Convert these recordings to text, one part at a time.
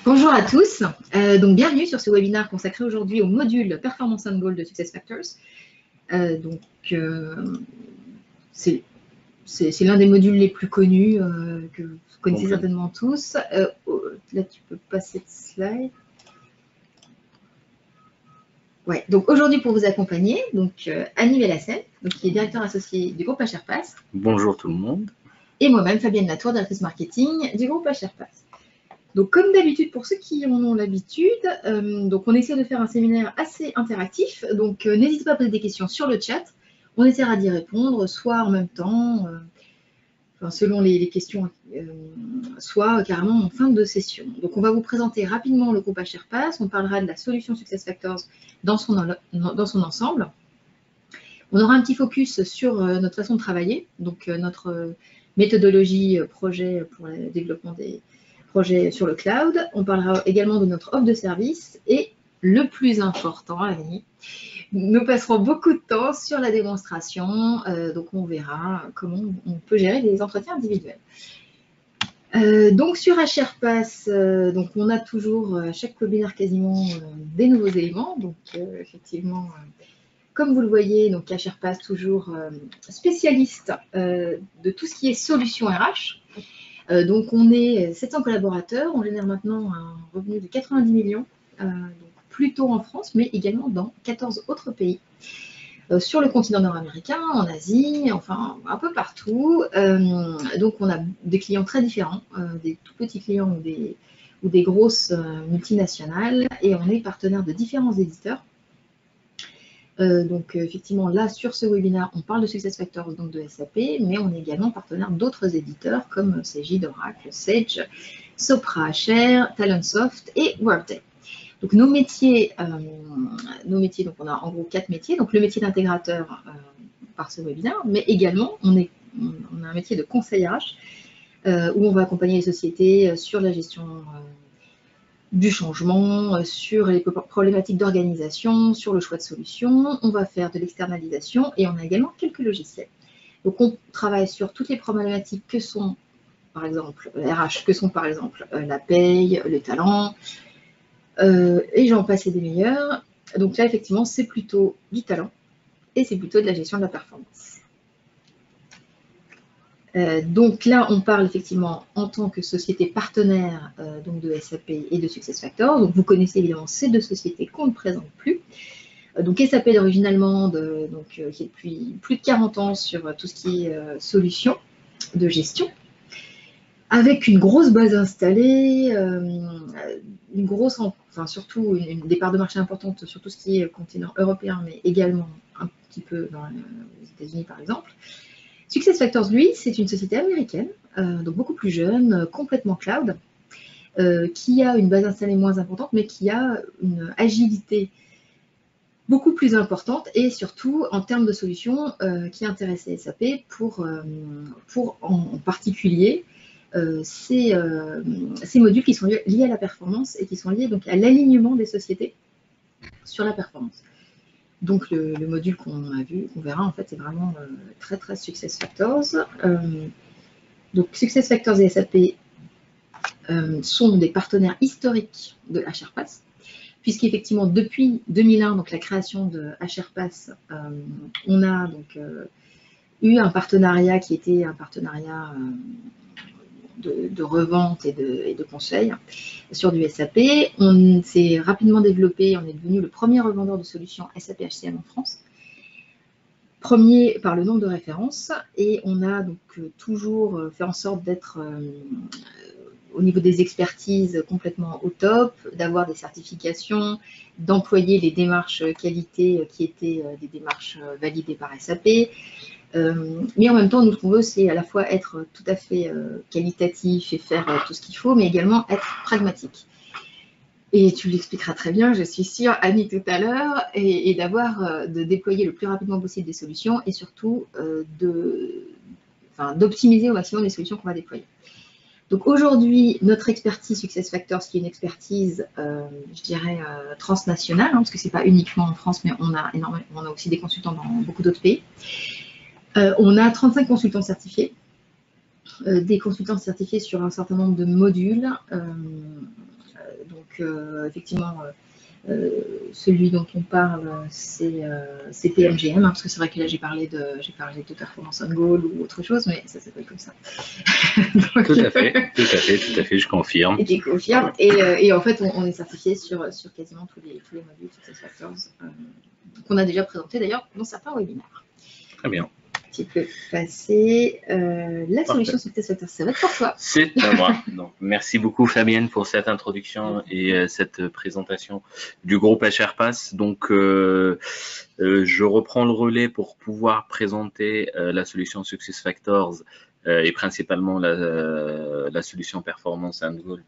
Bonjour à tous, donc bienvenue sur ce webinaire consacré aujourd'hui au module Performance and Goal de SuccessFactors. C'est l'un des modules les plus connus que vous connaissez certainement tous. Là, tu peux passer de slide. Ouais, donc aujourd'hui pour vous accompagner, Annie Vellassen, qui est directeur associé du groupe HRPass. Bonjour tout le monde. Et moi-même, Fabienne Latour, directrice marketing du groupe HRPass. Donc, comme d'habitude, pour ceux qui en ont l'habitude, on essaie de faire un séminaire assez interactif. Donc, n'hésitez pas à poser des questions sur le chat. On essaiera d'y répondre, soit en même temps, selon les questions, soit carrément en fin de session. Donc, on va vous présenter rapidement le groupe HRPass. On parlera de la solution SuccessFactors dans son ensemble. On aura un petit focus sur notre façon de travailler, donc notre méthodologie projet pour le développement des projets sur le cloud. On parlera également de notre offre de service et le plus important, Annie, nous passerons beaucoup de temps sur la démonstration. Donc, on verra comment on peut gérer les entretiens individuels. Donc, sur HRPass, on a toujours à chaque webinaire quasiment des nouveaux éléments. Donc, effectivement, comme vous le voyez, donc HRPass toujours spécialiste de tout ce qui est solution RH. Donc, on est 700 collaborateurs, on génère maintenant un revenu de 90 millions, donc plutôt en France, mais également dans 14 autres pays, sur le continent nord-américain, en Asie, enfin un peu partout. Donc, on a des clients très différents, des tout petits clients ou des grosses multinationales, et on est partenaire de différents éditeurs. Effectivement, là, sur ce webinaire, on parle de SuccessFactors, donc de SAP, mais on est également partenaire d'autres éditeurs comme Cegid, Oracle, Sage, Sopra HR, Talentsoft et Workday. Donc, nos métiers, donc on a en gros 4 métiers. Donc, le métier d'intégrateur par ce webinaire, mais également, on a un métier de conseil RH où on va accompagner les sociétés sur la gestion du changement, sur les problématiques d'organisation, sur le choix de solutions. On va faire de l'externalisation et on a également quelques logiciels. Donc, on travaille sur toutes les problématiques que sont, par exemple, RH, que sont par exemple la paye, le talent, et j'en passe et des meilleurs. Donc là, effectivement, c'est plutôt du talent et c'est plutôt de la gestion de la performance. Donc là, on parle effectivement en tant que société partenaire donc de SAP et de SuccessFactors. Donc vous connaissez évidemment ces deux sociétés qu'on ne présente plus. Donc SAP d'origine allemande, qui est depuis plus de 40 ans sur tout ce qui est solution de gestion, avec une grosse base installée, une grosse, surtout des parts de marché importantes sur tout ce qui est continent européen, mais également un petit peu dans les États-Unis par exemple. SuccessFactors, lui, c'est une société américaine, donc beaucoup plus jeune, complètement cloud, qui a une base installée moins importante, mais qui a une agilité beaucoup plus importante et surtout en termes de solutions qui intéressent SAP pour en particulier ces modules qui sont liés à la performance et qui sont liés donc à l'alignement des sociétés sur la performance. Donc, le module qu'on verra, en fait, c'est vraiment très, très SuccessFactors. Donc, SuccessFactors et SAP sont des partenaires historiques de HRPass, puisqu'effectivement, depuis 2001, donc la création de HRPass, on a donc eu un partenariat qui était un partenariat de revente et de conseil sur du SAP. On s'est rapidement développé, on est devenu le premier revendeur de solutions SAP HCM en France, premier par le nombre de références, et on a donc toujours fait en sorte d'être au niveau des expertises complètement au top, d'avoir des certifications, d'employer les démarches qualité qui étaient des démarches validées par SAP. Mais en même temps, nous, ce qu'on veut, c'est à la fois être tout à fait qualitatif et faire tout ce qu'il faut, mais également être pragmatique. Et tu l'expliqueras très bien, je suis sûre, Annie, tout à l'heure, et de déployer le plus rapidement possible des solutions et surtout d'optimiser au maximum les solutions qu'on va déployer. Donc aujourd'hui, notre expertise SuccessFactors, qui est une expertise, je dirais, transnationale, parce que ce n'est pas uniquement en France, mais on a aussi des consultants dans beaucoup d'autres pays. On a 35 consultants certifiés, des consultants certifiés sur un certain nombre de modules, Donc, effectivement, celui dont on parle, c'est PMGM, parce que c'est vrai que là j'ai parlé de Performance on Goal ou autre chose, mais ça s'appelle comme ça. Donc, tout à fait, je confirme. Et tu confirmes. Et en fait, on est certifié sur quasiment tous les modules SuccessFactors qu'on a déjà présenté d'ailleurs dans certains webinaires. Très bien. Tu peux passer la solution SuccessFactors, ça va être pour toi. C'est à moi. Donc, merci beaucoup Fabienne pour cette introduction et cette présentation du groupe HRPass. Donc, je reprends le relais pour pouvoir présenter la solution SuccessFactors et principalement la solution Performance and Goal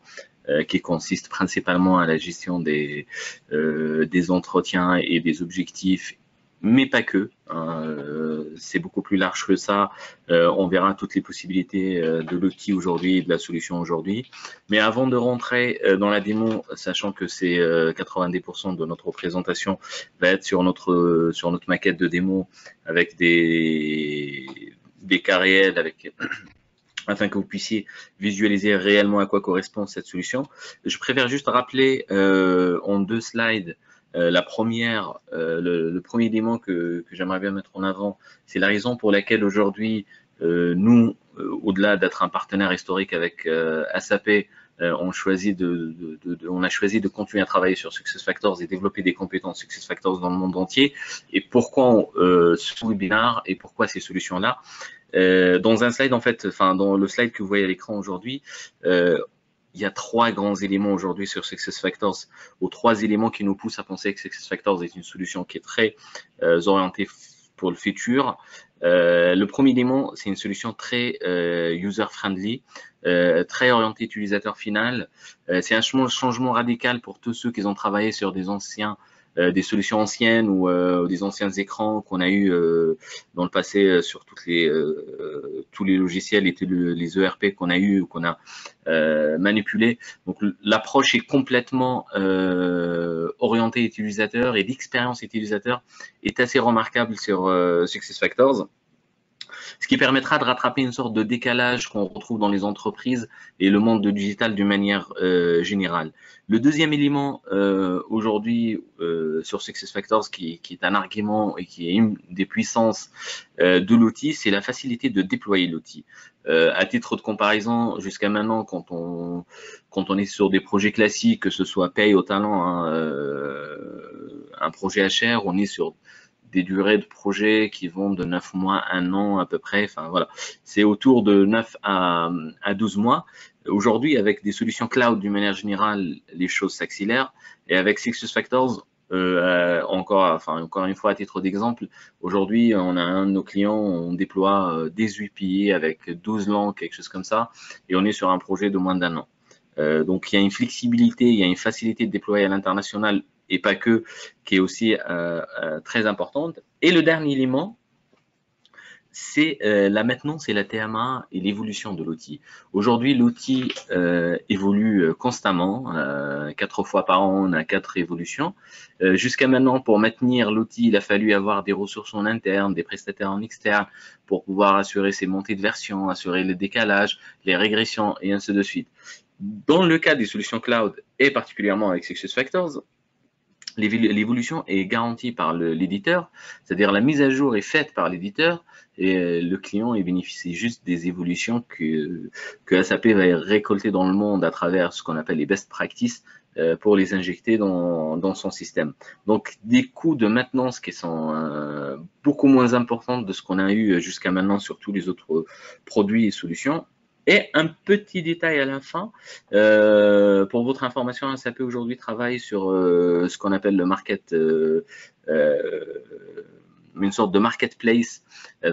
qui consiste principalement à la gestion des entretiens et des objectifs, mais pas que. C'est beaucoup plus large que ça. On verra toutes les possibilités de l'outil aujourd'hui et de la solution aujourd'hui. Mais avant de rentrer dans la démo, sachant que c'est 90% de notre présentation va être sur notre maquette de démo avec des cas réels, afin que vous puissiez visualiser réellement à quoi correspond cette solution. Je préfère juste rappeler en 2 slides la première, le premier élément que j'aimerais bien mettre en avant, c'est la raison pour laquelle aujourd'hui, nous, au-delà d'être un partenaire historique avec SAP, on a choisi de continuer à travailler sur SuccessFactors et développer des compétences SuccessFactors dans le monde entier. Et pourquoi ce webinaire et pourquoi ces solutions-là? Dans un slide, en fait, enfin dans le slide que vous voyez à l'écran aujourd'hui, il y a 3 grands éléments aujourd'hui sur SuccessFactors, ou 3 éléments qui nous poussent à penser que SuccessFactors est une solution qui est très orientée pour le futur. Le premier élément, c'est une solution très user-friendly, très orientée utilisateur final. C'est un changement radical pour tous ceux qui ont travaillé sur des solutions anciennes ou des anciens écrans qu'on a eu dans le passé sur tous les logiciels et les ERP qu'on a eu ou qu'on a manipulés. Donc l'approche est complètement orientée utilisateur et l'expérience utilisateur est assez remarquable sur SuccessFactors. Ce qui permettra de rattraper une sorte de décalage qu'on retrouve dans les entreprises et le monde de digital d'une manière générale. Le deuxième élément aujourd'hui sur SuccessFactors qui est un argument et qui est une des puissances de l'outil, c'est la facilité de déployer l'outil. À titre de comparaison, jusqu'à maintenant, quand on est sur des projets classiques, que ce soit paye au talent, un projet HR, on est sur des durées de projet qui vont de 9 mois, 1 an à peu près. Enfin voilà, c'est autour de 9 à 12 mois. Aujourd'hui, avec des solutions cloud d'une manière générale, les choses s'accélèrent. Et avec SuccessFactors, encore une fois à titre d'exemple, aujourd'hui, on a un de nos clients, on déploie des UPI avec 12 langues, quelque chose comme ça, et on est sur un projet de moins d'1 an. Donc il y a une flexibilité, il y a une facilité de déployer à l'international et pas que, qui est aussi très importante. Et le dernier élément, c'est la maintenance et la TMA et l'évolution de l'outil. Aujourd'hui, l'outil évolue constamment, 4 fois par an, on a 4 évolutions. Jusqu'à maintenant, pour maintenir l'outil, il a fallu avoir des ressources en interne, des prestataires en externe, pour pouvoir assurer ses montées de version, assurer le décalage, les régressions, et ainsi de suite. Dans le cas des solutions cloud, et particulièrement avec SuccessFactors, l'évolution est garantie par l'éditeur, c'est-à-dire la mise à jour est faite par l'éditeur et le client bénéficie juste des évolutions que SAP va récolter dans le monde à travers ce qu'on appelle les best practices pour les injecter dans son système. Donc des coûts de maintenance qui sont beaucoup moins importants de ce qu'on a eu jusqu'à maintenant sur tous les autres produits et solutions. Et un petit détail à la fin, pour votre information, SAP aujourd'hui travaille sur ce qu'on appelle le market, une sorte de marketplace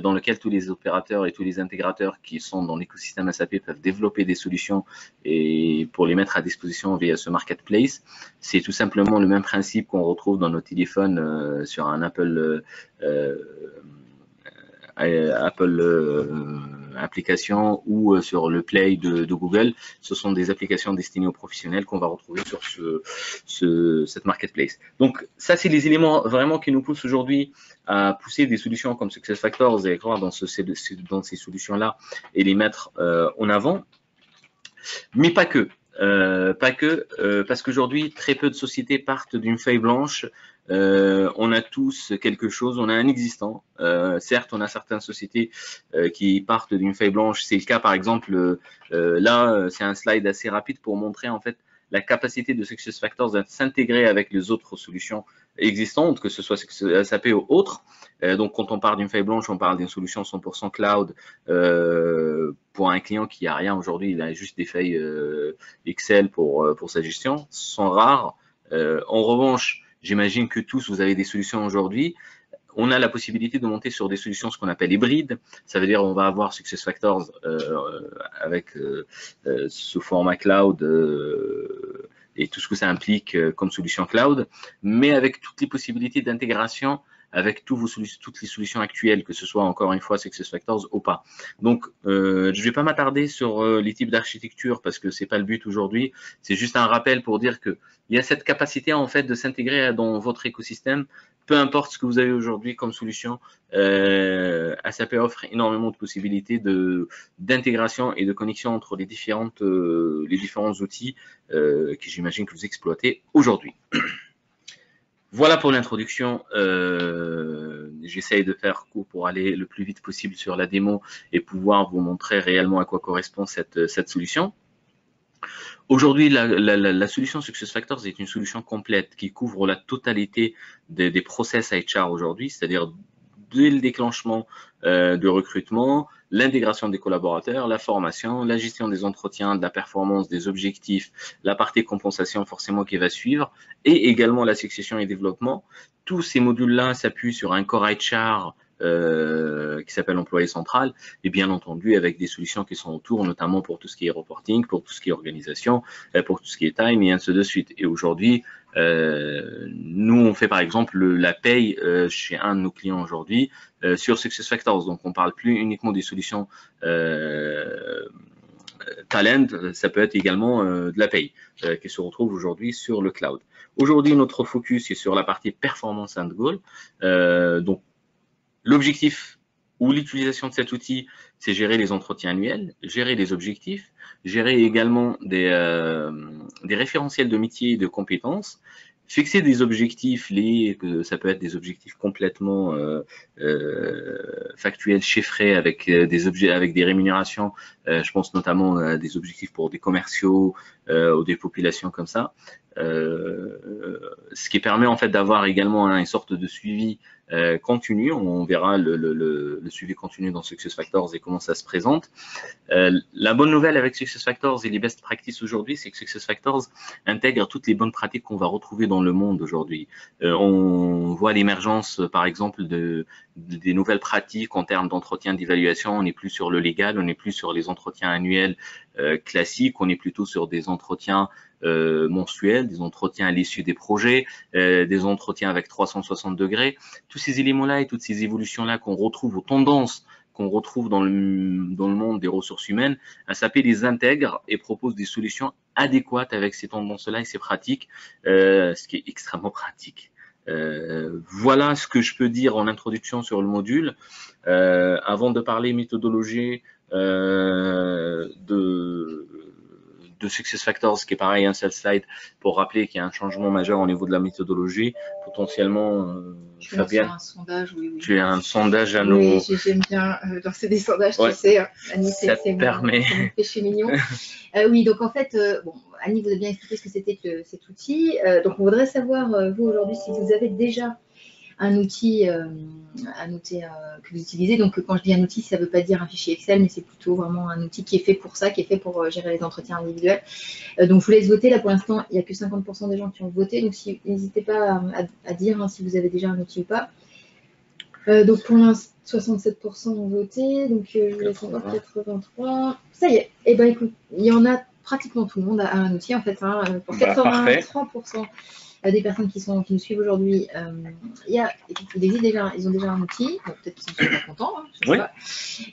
dans lequel tous les opérateurs et tous les intégrateurs qui sont dans l'écosystème SAP peuvent développer des solutions et pour les mettre à disposition via ce marketplace. C'est tout simplement le même principe qu'on retrouve dans nos téléphones sur un Apple application ou sur le Play de Google. Ce sont des applications destinées aux professionnels qu'on va retrouver sur cette marketplace. Donc ça, c'est les éléments vraiment qui nous poussent aujourd'hui à pousser des solutions comme SuccessFactors et croire dans ces solutions-là et les mettre en avant. Mais pas que. Pas que, parce qu'aujourd'hui, très peu de sociétés partent d'une feuille blanche. On a tous quelque chose, on a un existant. Certes, on a certaines sociétés qui partent d'une feuille blanche. C'est le cas, par exemple, là, c'est un slide assez rapide pour montrer en fait la capacité de SuccessFactors à s'intégrer avec les autres solutions existantes, que ce soit SAP ou autres. Donc, quand on part d'une feuille blanche, on parle d'une solution 100% cloud pour un client qui n'a rien aujourd'hui, il a juste des feuilles Excel pour sa gestion, sont rares. En revanche, j'imagine que tous, vous avez des solutions aujourd'hui. On a la possibilité de monter sur des solutions, ce qu'on appelle hybrides. Ça veut dire on va avoir SuccessFactors avec ce format cloud et tout ce que ça implique comme solution cloud, mais avec toutes les possibilités d'intégration avec toutes les solutions actuelles, que ce soit encore une fois SuccessFactors ou pas. Donc, je ne vais pas m'attarder sur les types d'architecture parce que c'est pas le but aujourd'hui. C'est juste un rappel pour dire que il y a cette capacité en fait de s'intégrer dans votre écosystème. Peu importe ce que vous avez aujourd'hui comme solution, SAP offre énormément de possibilités d'intégration et de connexion entre les différents outils que j'imagine que vous exploitez aujourd'hui. Voilà pour l'introduction. J'essaye de faire court pour aller le plus vite possible sur la démo et pouvoir vous montrer réellement à quoi correspond cette solution. Aujourd'hui, la solution SuccessFactors est une solution complète qui couvre la totalité des process HR aujourd'hui, c'est-à-dire dès le déclenchement de recrutement, l'intégration des collaborateurs, la formation, la gestion des entretiens, de la performance, des objectifs, la partie compensation forcément qui va suivre, et également la succession et développement. Tous ces modules-là s'appuient sur un core HR qui s'appelle employé central, et bien entendu avec des solutions qui sont autour, notamment pour tout ce qui est reporting, pour tout ce qui est organisation, pour tout ce qui est time, et ainsi de suite. Et aujourd'hui, nous, on fait par exemple la paye chez un de nos clients aujourd'hui sur SuccessFactors. Donc, on parle plus uniquement des solutions talent, ça peut être également de la paye qui se retrouve aujourd'hui sur le cloud. Aujourd'hui, notre focus est sur la partie performance and goal. Donc, l'objectif ou l'utilisation de cet outil, c'est gérer les entretiens annuels, gérer les objectifs, gérer également des référentiels de métier et de compétences, fixer des objectifs, ça peut être des objectifs complètement factuels, chiffrés, avec des rémunérations. Je pense notamment à des objectifs pour des commerciaux ou des populations comme ça. Ce qui permet en fait d'avoir également une sorte de suivi continu. On verra le suivi continu dans SuccessFactors et comment ça se présente. La bonne nouvelle avec SuccessFactors et les best practices aujourd'hui, c'est que SuccessFactors intègre toutes les bonnes pratiques qu'on va retrouver dans le monde aujourd'hui. On voit l'émergence, par exemple, des nouvelles pratiques en termes d'entretien d'évaluation. On n'est plus sur le légal, on n'est plus sur les entretiens annuels classiques, on est plutôt sur des entretiens mensuels, des entretiens à l'issue des projets, des entretiens avec 360 degrés. Tous ces éléments-là et toutes ces évolutions-là qu'on retrouve aux tendances qu'on retrouve dans le monde des ressources humaines, SAP les intègre et propose des solutions adéquates avec ces tendances-là et ces pratiques, ce qui est extrêmement pratique. Voilà ce que je peux dire en introduction sur le module. Avant de parler méthodologie de SuccessFactors, qui est pareil, un seul slide pour rappeler qu'il y a un changement majeur au niveau de la méthodologie. Potentiellement, Fabienne, un sondage, oui. Tu as un sondage à nous. Oui, j'aime bien lancer des sondages, ouais. Tu sais. Annie, ça te permet. C'est mon péché mignon. Oui, donc en fait, bon, Annie vous a bien expliqué ce que c'était cet outil. Donc on voudrait savoir, vous aujourd'hui, si vous avez déjà un outil que vous utilisez. Donc, quand je dis un outil, ça ne veut pas dire un fichier Excel, mais c'est plutôt vraiment un outil qui est fait pour ça, qui est fait pour gérer les entretiens individuels. Donc, je vous laisse voter. Là, pour l'instant, il n'y a que 50% des gens qui ont voté. Donc, n'hésitez pas à dire si vous avez déjà un outil ou pas. Donc, pour l'instant, 67% ont voté. Donc, je vous laisse encore 83. Ça y est. Eh bien, écoute, il y en a pratiquement tout le monde a un outil, en fait. Pour 83%. Des personnes qui nous suivent aujourd'hui, ils ont déjà un outil, bon, peut-être qu'ils sont super contents, je sais pas.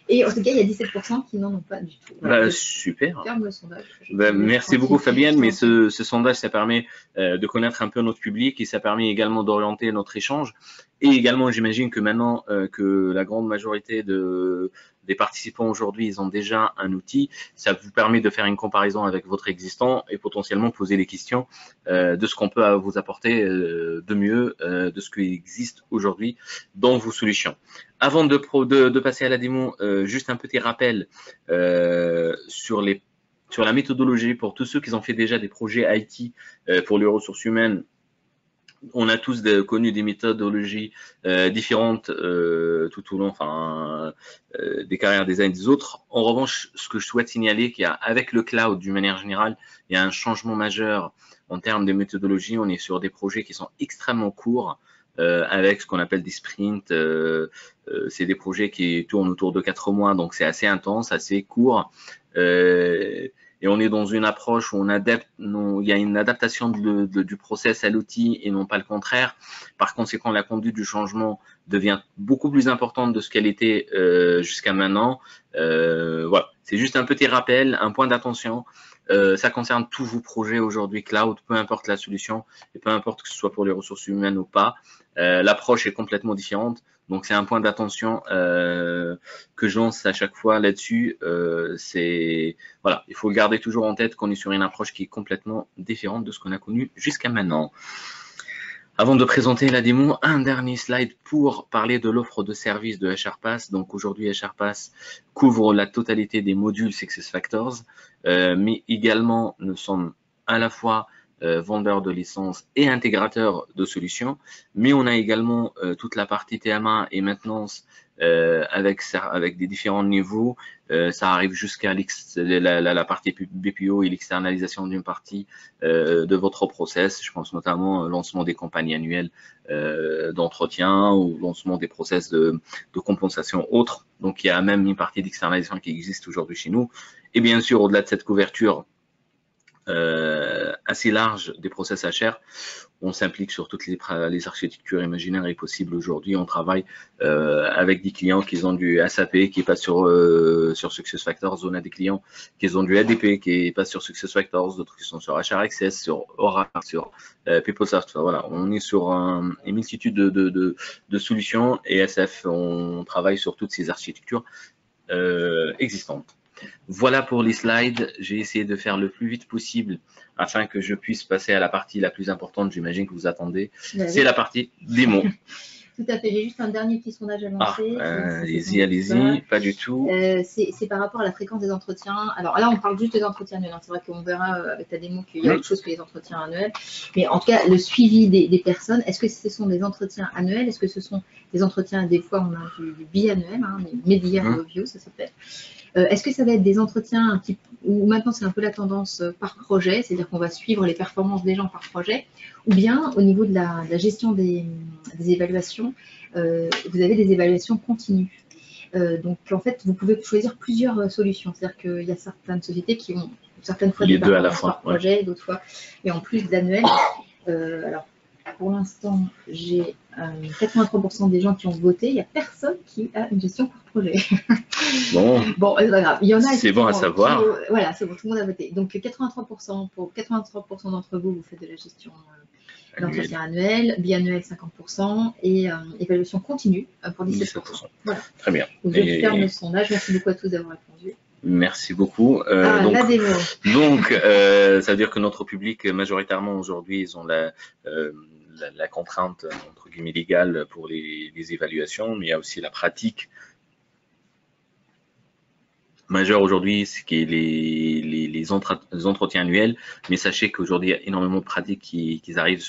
Et en tout cas, il y a 17% qui n'en ont pas du tout. Voilà, super. Ferme le sondage. Merci beaucoup Fabienne, mais ce sondage, ça permet de connaître un peu notre public et ça permet également d'orienter notre échange. Et également, j'imagine que maintenant que la grande majorité de des participants aujourd'hui, ils ont déjà un outil. Ça vous permet de faire une comparaison avec votre existant et potentiellement poser les questions de ce qu'on peut vous apporter de mieux, de ce qui existe aujourd'hui dans vos solutions. Avant de passer à la démo, juste un petit rappel sur la méthodologie pour tous ceux qui ont fait déjà des projets IT pour les ressources humaines. On a tous connu des méthodologies différentes tout au long des carrières des uns et des autres. En revanche, ce que je souhaite signaler, qu'avec le cloud, d'une manière générale, il y a un changement majeur en termes de méthodologie. On est sur des projets qui sont extrêmement courts, avec ce qu'on appelle des sprints. C'est des projets qui tournent autour de 4 mois, donc c'est assez intense, assez court. Et on est dans une approche où il y a une adaptation du process à l'outil et non pas le contraire. Par conséquent, la conduite du changement devient beaucoup plus importante de ce qu'elle était jusqu'à maintenant. Voilà, c'est juste un petit rappel, un point d'attention. Ça concerne tous vos projets aujourd'hui cloud, peu importe la solution et peu importe que ce soit pour les ressources humaines ou pas. L'approche est complètement différente. Donc, c'est un point d'attention que je lance à chaque fois là-dessus. Voilà, il faut garder toujours en tête qu'on est sur une approche qui est complètement différente de ce qu'on a connu jusqu'à maintenant. Avant de présenter la démo, un dernier slide pour parler de l'offre de service de HRPass. Donc aujourd'hui, HRPass couvre la totalité des modules SuccessFactors, mais également nous sommes à la fois vendeurs de licences et intégrateurs de solutions, mais on a également toute la partie TMA et maintenance avec des différents niveaux. Ça arrive jusqu'à la partie BPO et l'externalisation d'une partie de votre process. Je pense notamment au lancement des campagnes annuelles d'entretien ou lancement des process de compensation autres. Donc, il y a même une partie d'externalisation qui existe aujourd'hui chez nous. Et bien sûr, au-delà de cette couverture assez large des process HR, on s'implique sur toutes les architectures imaginaires et possibles aujourd'hui. On travaille avec des clients qui ont du SAP qui passe sur SuccessFactors. On a des clients qui ont du ADP qui passe sur SuccessFactors, d'autres qui sont sur HRXS, sur Oracle, sur PeopleSoft. Voilà, on est sur une multitude de solutions et SF, on travaille sur toutes ces architectures existantes. Voilà pour les slides. J'ai essayé de faire le plus vite possible afin que je puisse passer à la partie la plus importante, j'imagine que vous attendez. C'est la partie démo. Tout à fait. J'ai juste un dernier petit sondage à lancer. Allez-y, pas du tout. C'est par rapport à la fréquence des entretiens. Alors là, on parle juste des entretiens annuels. C'est vrai qu'on verra avec ta démo qu'il y a autre chose que les entretiens annuels. Mais en tout cas, le suivi des personnes, est-ce que ce sont des entretiens annuels? Est-ce que ce sont des entretiens, des fois, on a du biannuel, des media review, ça s'appelle. Est-ce que ça va être des entretiens où maintenant c'est un peu la tendance par projet, c'est-à-dire qu'on va suivre les performances des gens par projet, ou bien au niveau de la gestion des évaluations, vous avez des évaluations continues. Donc en fait, vous pouvez choisir plusieurs solutions, c'est-à-dire qu'il y a certaines sociétés qui ont certaines fois les des deux à la fois par projet, d'autres fois, et en plus d'annuel. Alors, pour l'instant, j'ai 83% des gens qui ont voté. Il n'y a personne qui a une gestion par projet. Bon, c'est pas grave. Il y en a. C'est bon à savoir. Voilà, c'est bon, tout le monde a voté. Donc 83%, pour 83% d'entre vous, vous faites de la gestion d'entretien annuel, biannuel 50% et évaluation continue pour 17%. Voilà. Très bien. Donc, je ferme le sondage. Merci beaucoup à tous d'avoir répondu. Merci beaucoup. La démo. Donc, ça veut dire que notre public, majoritairement aujourd'hui, ils ont la contrainte, entre guillemets, légale pour les évaluations, mais il y a aussi la pratique majeure aujourd'hui, ce qui est les entretiens annuels. Mais sachez qu'aujourd'hui, il y a énormément de pratiques qui arrivent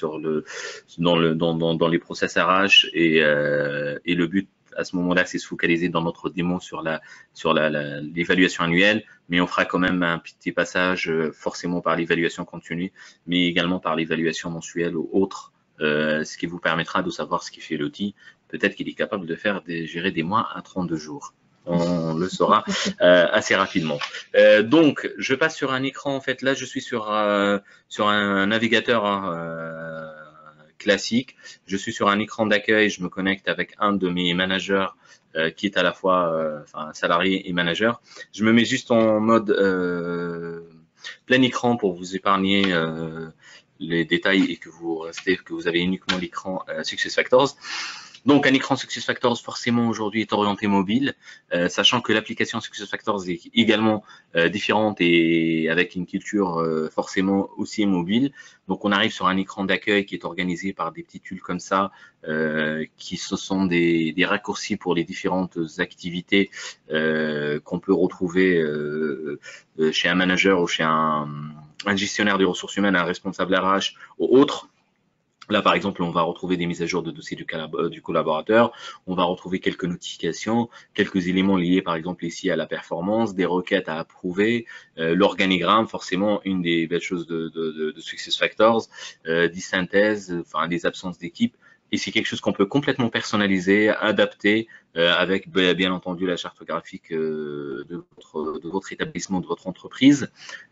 dans les process RH et le but à ce moment-là, c'est se focaliser dans notre démo sur l'évaluation annuelle, mais on fera quand même un petit passage forcément par l'évaluation continue, mais également par l'évaluation mensuelle ou autre, ce qui vous permettra de savoir ce qui fait l'outil. Peut-être qu'il est capable de gérer des mois à 32 jours. On le saura assez rapidement. Donc, je passe sur un écran. En fait, là, je suis sur un navigateur classique. Je suis sur un écran d'accueil. Je me connecte avec un de mes managers qui est à la fois salarié et manager. Je me mets juste en mode plein écran pour vous épargner les détails et que vous avez uniquement l'écran SuccessFactors. Donc, un écran SuccessFactors, forcément, aujourd'hui, est orienté mobile, sachant que l'application SuccessFactors est également différente et avec une culture forcément aussi mobile. Donc, on arrive sur un écran d'accueil qui est organisé par des petits tulles comme ça, qui ce sont des raccourcis pour les différentes activités qu'on peut retrouver chez un manager ou chez un gestionnaire des ressources humaines, un responsable RH ou autre. Là, par exemple, on va retrouver des mises à jour de dossier du collaborateur, on va retrouver quelques notifications, quelques éléments liés, par exemple, ici à la performance, des requêtes à approuver, l'organigramme, forcément, une des belles choses de SuccessFactors, des synthèses, enfin, des absences d'équipe. Et c'est quelque chose qu'on peut complètement personnaliser, adapter, avec bien entendu la charte graphique de votre établissement, de votre entreprise.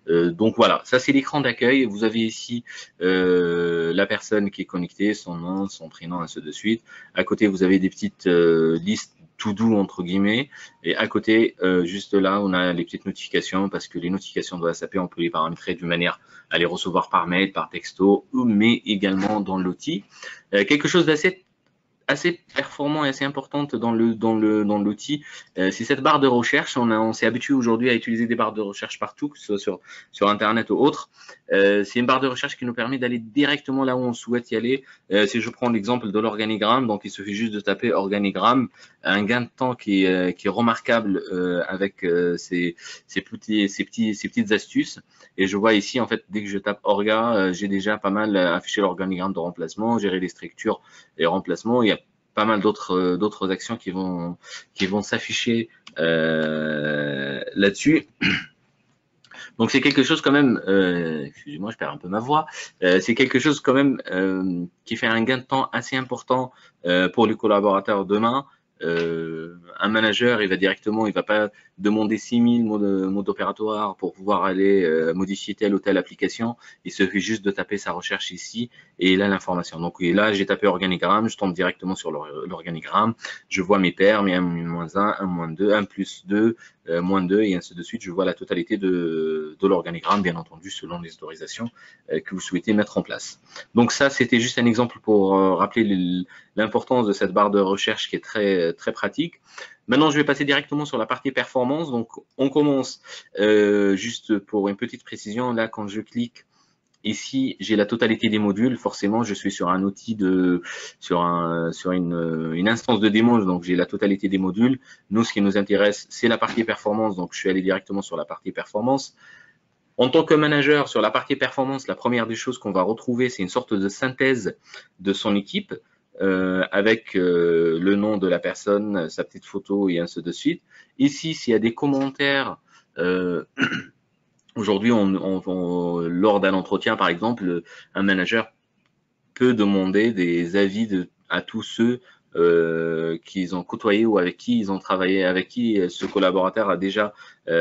Donc voilà, ça c'est l'écran d'accueil. Vous avez ici la personne qui est connectée, son nom, son prénom, ainsi de suite. À côté, vous avez des petites listes tout doux entre guillemets, et à côté, juste là, on a les petites notifications, parce que les notifications de SAP, on peut les paramétrer d'une manière à les recevoir par mail, par texto, mais également dans l'outil. Quelque chose d'assez performant et assez importante dans l'outil, c'est cette barre de recherche. On s'est habitué aujourd'hui à utiliser des barres de recherche partout, que ce soit sur Internet ou autre. C'est une barre de recherche qui nous permet d'aller directement là où on souhaite y aller. Si je prends l'exemple de l'organigramme, donc il suffit juste de taper organigramme, un gain de temps qui est remarquable avec ces petites astuces. Et je vois ici, en fait, dès que je tape orga, j'ai déjà pas mal affiché l'organigramme de remplacement, gérer les structures et remplacements. Il y a pas mal d'autres actions qui vont s'afficher là-dessus. Donc c'est quelque chose quand même, excusez-moi, je perds un peu ma voix, c'est quelque chose quand même qui fait un gain de temps assez important pour les collaborateurs demain. Un manager, il va pas demander 6000 modes opératoires pour pouvoir aller modifier telle ou telle application. Il suffit juste de taper sa recherche ici et il a l'information. Donc là, j'ai tapé organigramme, je tombe directement sur l'organigramme, je vois mes paires, mes 1, -1, 1, -2, 1 + 2, -2 et ainsi de suite. Je vois la totalité de l'organigramme, bien entendu, selon les autorisations que vous souhaitez mettre en place. Donc ça, c'était juste un exemple pour rappeler l'importance de cette barre de recherche qui est très pratique. Maintenant, je vais passer directement sur la partie performance. Donc, on commence juste pour une petite précision. Là, quand je clique ici, j'ai la totalité des modules. Forcément, je suis sur un outil sur une instance de démo. Donc, j'ai la totalité des modules. Nous, ce qui nous intéresse, c'est la partie performance. Donc, je suis allé directement sur la partie performance. En tant que manager, sur la partie performance, la première des choses qu'on va retrouver, c'est une sorte de synthèse de son équipe. Avec le nom de la personne, sa petite photo et ainsi de suite. Ici, s'il y a des commentaires, aujourd'hui, lors d'un entretien, par exemple, un manager peut demander des avis à tous ceux qu'ils ont côtoyé ou avec qui ils ont travaillé, avec qui ce collaborateur a déjà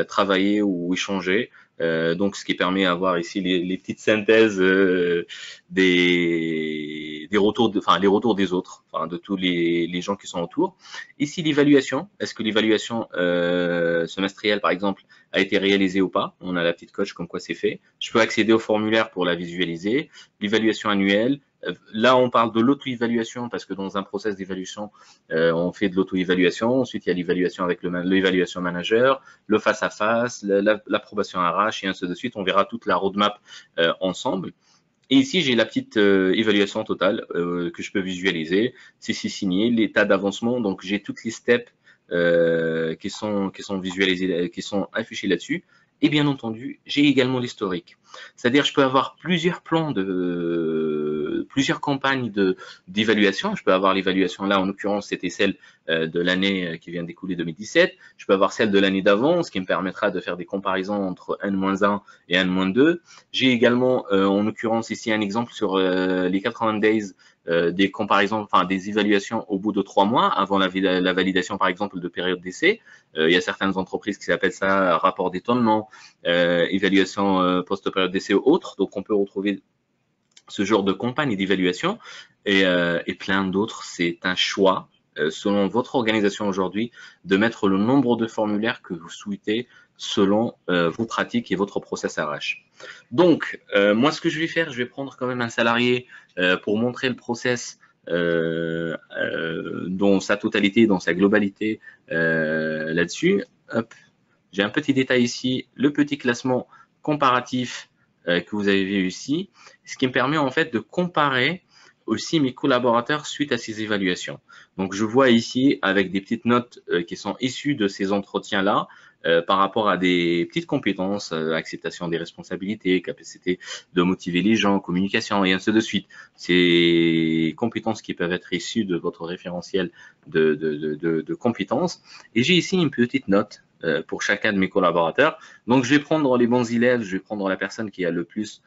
travaillé ou échangé. Donc, ce qui permet d'avoir ici les petites synthèses des retours, les retours des autres, de tous les gens qui sont autour. Ici, l'évaluation. Est-ce que l'évaluation semestrielle, par exemple, a été réalisée ou pas? On a la petite coche comme quoi c'est fait. Je peux accéder au formulaire pour la visualiser. L'évaluation annuelle. Là, on parle de l'auto-évaluation parce que dans un process d'évaluation, on fait de l'auto-évaluation. Ensuite, il y a l'évaluation avec l'évaluation manager, le face-à-face, l'approbation RH et ainsi de suite. On verra toute la roadmap ensemble. Et ici, j'ai la petite évaluation totale que je peux visualiser. C'est signé, l'état d'avancement. Donc, j'ai toutes les steps qui sont visualisées, qui sont affichées là-dessus. Et bien entendu, j'ai également l'historique. C'est-à-dire, je peux avoir plusieurs plans plusieurs campagnes d'évaluation. Je peux avoir l'évaluation là, en l'occurrence, c'était celle de l'année qui vient d'écouler 2017. Je peux avoir celle de l'année d'avant, ce qui me permettra de faire des comparaisons entre N-1 et N-2. J'ai également, en l'occurrence, ici un exemple sur les 80 days des comparaisons, des évaluations au bout de 3 mois, avant la validation, par exemple, de période d'essai. Il y a certaines entreprises qui appellent ça rapport d'étonnement, évaluation post-période d'essai ou autre. Donc, on peut retrouver ce genre de campagne d'évaluation et plein d'autres. C'est un choix selon votre organisation aujourd'hui de mettre le nombre de formulaires que vous souhaitez selon vos pratiques et votre process RH. Donc, moi, ce que je vais faire, je vais prendre quand même un salarié pour montrer le process dans sa totalité, dans sa globalité là-dessus. J'ai un petit détail ici, le petit classement comparatif que vous avez vu ici, ce qui me permet en fait de comparer aussi mes collaborateurs suite à ces évaluations. Donc je vois ici avec des petites notes qui sont issues de ces entretiens-là par rapport à des petites compétences, acceptation des responsabilités, capacité de motiver les gens, communication et ainsi de suite. Ces compétences qui peuvent être issues de votre référentiel de compétences. Et j'ai ici une petite note pour chacun de mes collaborateurs. Donc, je vais prendre les bons élèves, je vais prendre la personne qui a le plus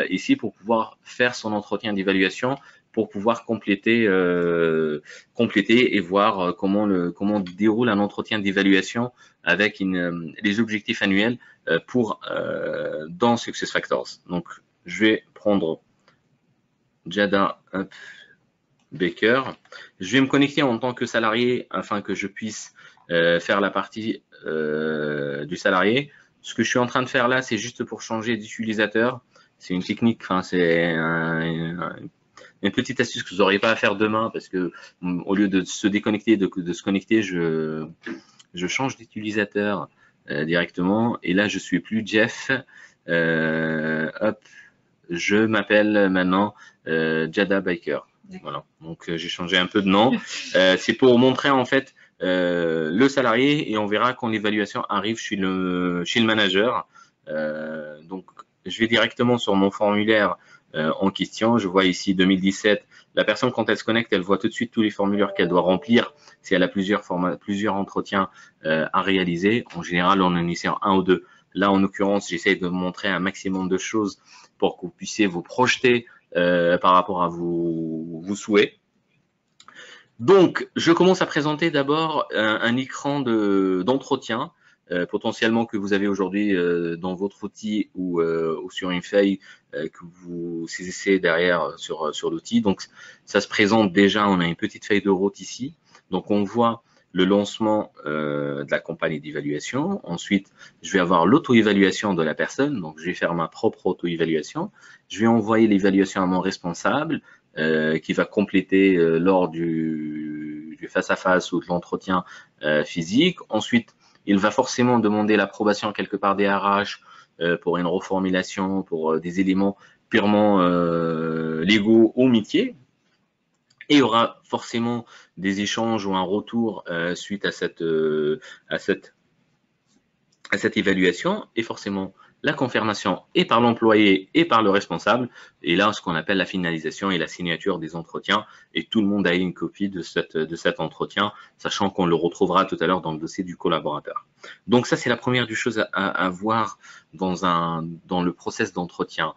ici pour pouvoir faire son entretien d'évaluation, pour pouvoir compléter et voir comment déroule un entretien d'évaluation avec les objectifs annuels dans SuccessFactors. Donc, je vais prendre Jada Baker. Je vais me connecter en tant que salarié afin que je puisse faire la partie du salarié. Ce que je suis en train de faire là, c'est juste pour changer d'utilisateur. C'est une technique, enfin c'est une petite astuce que vous n'aurez pas à faire demain parce que au lieu de se déconnecter, de se connecter, je change d'utilisateur directement. Et là, je suis plus Jeff. Je m'appelle maintenant Jada Baker. Voilà. Donc j'ai changé un peu de nom. C'est pour montrer en fait le salarié et on verra quand l'évaluation arrive chez le manager. Donc je vais directement sur mon formulaire en question. Je vois ici 2017. La personne quand elle se connecte, elle voit tout de suite tous les formulaires qu'elle doit remplir. Si elle a plusieurs entretiens à réaliser, en général on en insère un ou deux. Là en l'occurrence, j'essaie de montrer un maximum de choses pour que vous puissiez vous projeter par rapport à vos souhaits. Donc, je commence à présenter d'abord un écran d'entretien potentiellement que vous avez aujourd'hui dans votre outil ou sur une feuille que vous saisissez derrière sur l'outil. Donc, ça se présente déjà, on a une petite feuille de route ici. Donc, on voit le lancement de la campagne d'évaluation. Ensuite, je vais avoir l'auto-évaluation de la personne. Donc, je vais faire ma propre auto-évaluation. Je vais envoyer l'évaluation à mon responsable qui va compléter lors du face-à-face ou de l'entretien physique. Ensuite, il va forcément demander l'approbation quelque part des RH pour une reformulation, pour des éléments purement légaux ou métiers. Et il y aura forcément des échanges ou un retour suite à cette évaluation et forcément la confirmation et par l'employé et par le responsable. Et là, ce qu'on appelle la finalisation et la signature des entretiens. Et tout le monde a une copie de cet entretien, sachant qu'on le retrouvera tout à l'heure dans le dossier du collaborateur. Donc ça, c'est la première des choses à voir dans le process d'entretien.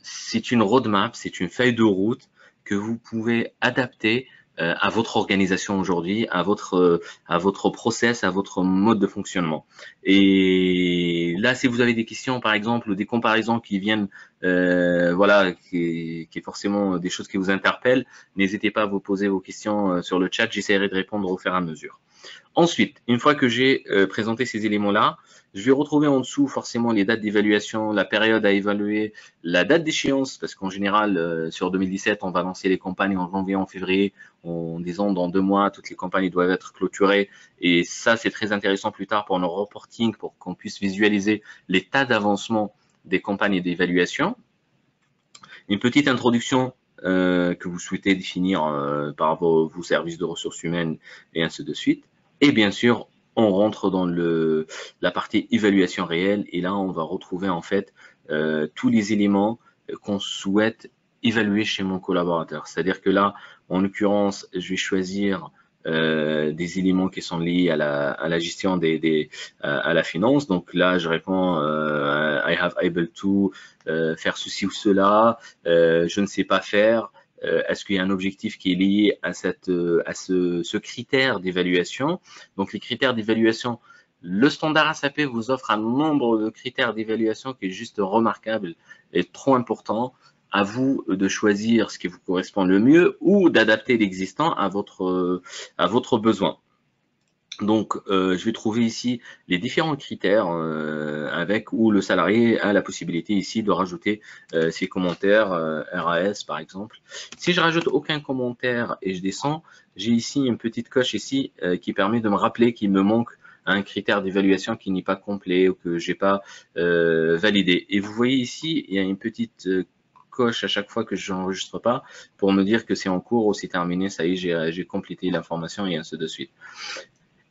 C'est une roadmap, c'est une feuille de route que vous pouvez adapter à votre organisation aujourd'hui, à votre process, à votre mode de fonctionnement. Et là, si vous avez des questions, par exemple, ou des comparaisons qui viennent, voilà, qui est forcément des choses qui vous interpellent, n'hésitez pas à vous poser vos questions sur le chat. J'essaierai de répondre au fur et à mesure. Ensuite, une fois que j'ai présenté ces éléments-là, je vais retrouver en dessous forcément les dates d'évaluation, la période à évaluer, la date d'échéance, parce qu'en général, sur 2017, on va lancer les campagnes en janvier, en février, en disant dans 2 mois, toutes les campagnes doivent être clôturées. Et ça, c'est très intéressant plus tard pour nos reporting, pour qu'on puisse visualiser l'état d'avancement des campagnes et d'évaluation. Une petite introduction que vous souhaitez définir par vos services de ressources humaines et ainsi de suite. Et bien sûr, on rentre dans la partie évaluation réelle et là, on va retrouver en fait tous les éléments qu'on souhaite évaluer chez mon collaborateur. C'est-à-dire que là, en l'occurrence, je vais choisir des éléments qui sont liés à la gestion à la finance. Donc là, je réponds I have able to faire ceci ou cela, je ne sais pas faire. Est-ce qu'il y a un objectif qui est lié à ce critère d'évaluation? Donc les critères d'évaluation, le standard SAP vous offre un nombre de critères d'évaluation qui est juste remarquable et trop important. À vous de choisir ce qui vous correspond le mieux ou d'adapter l'existant à votre besoin. Donc, je vais trouver ici les différents critères avec où le salarié a la possibilité ici de rajouter ses commentaires RAS par exemple. Si je rajoute aucun commentaire et je descends, j'ai ici une petite coche ici qui permet de me rappeler qu'il me manque un critère d'évaluation qui n'est pas complet ou que j'ai pas validé. Et vous voyez ici, il y a une petite coche à chaque fois que je n'enregistre pas pour me dire que c'est en cours ou c'est terminé, ça y est, j'ai complété l'information et ainsi de suite.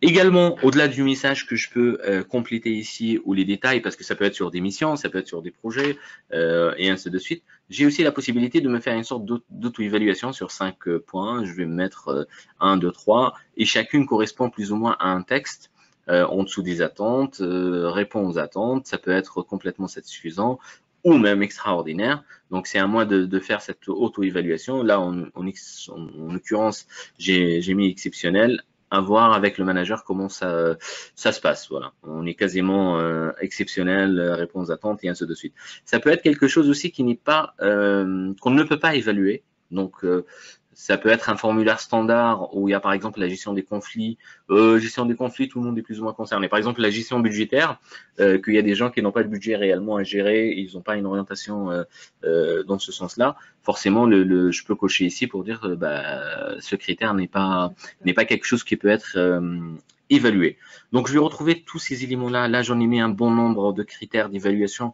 Également, au-delà du message que je peux compléter ici ou les détails, parce que ça peut être sur des missions, ça peut être sur des projets et ainsi de suite, j'ai aussi la possibilité de me faire une sorte d'auto-évaluation sur 5 points. Je vais me mettre 1, 2, 3 et chacune correspond plus ou moins à un texte en dessous des attentes, répond aux attentes, ça peut être complètement satisfaisant ou même extraordinaire. Donc, c'est à moi de faire cette auto-évaluation. Là, en l'occurrence, j'ai mis exceptionnel. À voir avec le manager comment ça se passe. Voilà, on est quasiment exceptionnel, réponse d'attente et ainsi de suite. Ça peut être quelque chose aussi qui n'est pas qu'on ne peut pas évaluer. Donc ça peut être un formulaire standard où il y a par exemple la gestion des conflits. Gestion des conflits, tout le monde est plus ou moins concerné. Par exemple, la gestion budgétaire, qu'il y a des gens qui n'ont pas de budget réellement à gérer, ils n'ont pas une orientation dans ce sens-là. Forcément, je peux cocher ici pour dire ce critère n'est pas quelque chose qui peut être évalué. Donc, je vais retrouver tous ces éléments-là. Là, j'en ai mis un bon nombre de critères d'évaluation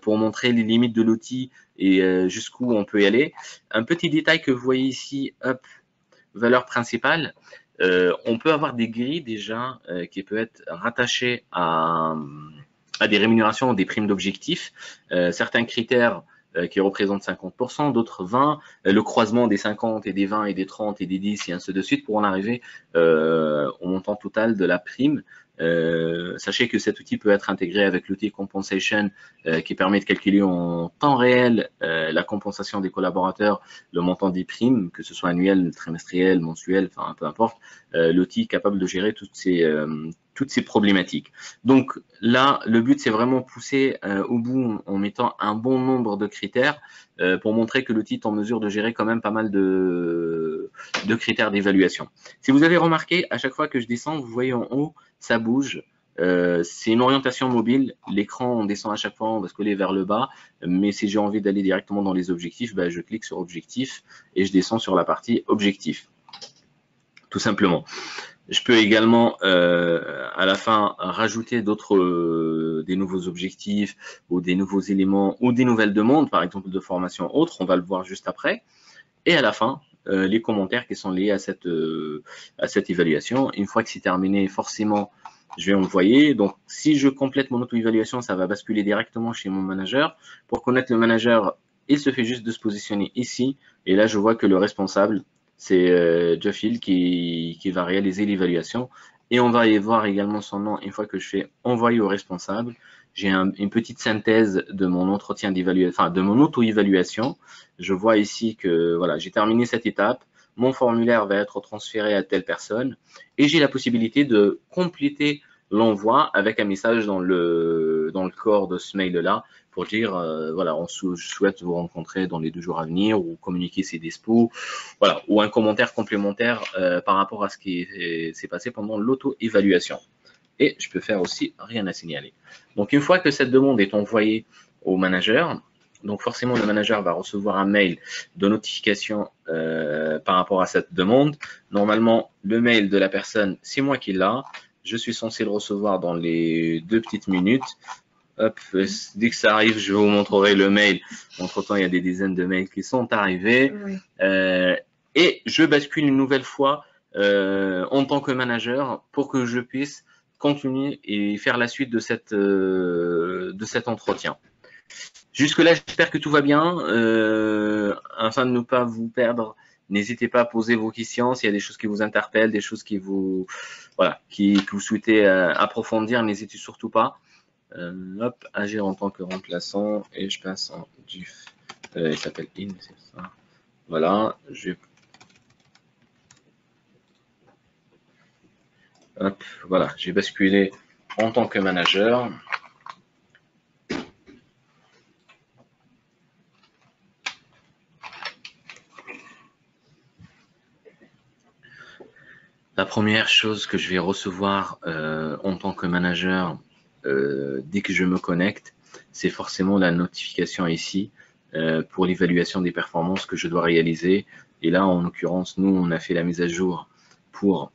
pour montrer les limites de l'outil et jusqu'où on peut y aller. Un petit détail que vous voyez ici, hop, valeur principale. On peut avoir des grilles déjà qui peuvent être rattachées à des rémunérations, des primes d'objectifs. Certains critères qui représentent 50%, d'autres 20%, le croisement des 50 et des 20 et des 30 et des 10 et ainsi de suite pour en arriver au montant total de la prime. Sachez que cet outil peut être intégré avec l'outil Compensation qui permet de calculer en temps réel la compensation des collaborateurs, le montant des primes, que ce soit annuel, trimestriel, mensuel, enfin peu importe. L'outil est capable de gérer toutes ces problématiques. Donc là, le but, c'est vraiment pousser au bout en mettant un bon nombre de critères pour montrer que l'outil est en mesure de gérer quand même pas mal de critères d'évaluation. Si vous avez remarqué, à chaque fois que je descends, vous voyez en haut, ça bouge. C'est une orientation mobile. L'écran, on descend à chaque fois, on va scroller vers le bas. Mais si j'ai envie d'aller directement dans les objectifs, je clique sur objectifs et je descends sur la partie objectifs. Tout simplement. Je peux également à la fin rajouter des nouveaux objectifs ou des nouveaux éléments ou des nouvelles demandes, par exemple de formation autre, on va le voir juste après. Et à la fin, les commentaires qui sont liés à cette évaluation. Une fois que c'est terminé, forcément, je vais envoyer. Donc, si je complète mon auto-évaluation, ça va basculer directement chez mon manager. Pour connaître le manager, il se fait juste de se positionner ici. Et là, je vois que le responsable, c'est Jeff Hill qui va réaliser l'évaluation. Et on va y voir également son nom une fois que je fais envoyer au responsable. J'ai une petite synthèse de mon entretien d'évaluation, enfin de mon auto-évaluation. Je vois ici que voilà, j'ai terminé cette étape. Mon formulaire va être transféré à telle personne et j'ai la possibilité de compléter l'envoi avec un message dans le corps de ce mail-là pour dire voilà, je souhaite vous rencontrer dans les 2 jours à venir ou communiquer ses dispos, voilà, ou un commentaire complémentaire par rapport à ce qui s'est passé pendant l'auto-évaluation. Et je peux faire aussi rien à signaler. Donc, une fois que cette demande est envoyée au manager, donc forcément le manager va recevoir un mail de notification par rapport à cette demande. Normalement, le mail de la personne, c'est moi qui l'ai. Je suis censé le recevoir dans les 2 petites minutes. Hop, dès que ça arrive, je vous montrerai le mail. Entre-temps, il y a des dizaines de mails qui sont arrivés. Oui. Et je bascule une nouvelle fois en tant que manager pour que je puisse continuer et faire la suite de cet entretien. Jusque-là, j'espère que tout va bien. Afin de ne pas vous perdre, n'hésitez pas à poser vos questions. S'il y a des choses qui vous interpellent, des choses qui vous, voilà, que vous souhaitez approfondir, n'hésitez surtout pas. Hop, agir en tant que remplaçant et je passe en diff. Il s'appelle in, c'est ça. Voilà, hop, voilà, j'ai basculé en tant que manager. La première chose que je vais recevoir en tant que manager dès que je me connecte, c'est forcément la notification ici pour l'évaluation des performances que je dois réaliser. Et là, en l'occurrence, nous, on a fait la mise à jour pour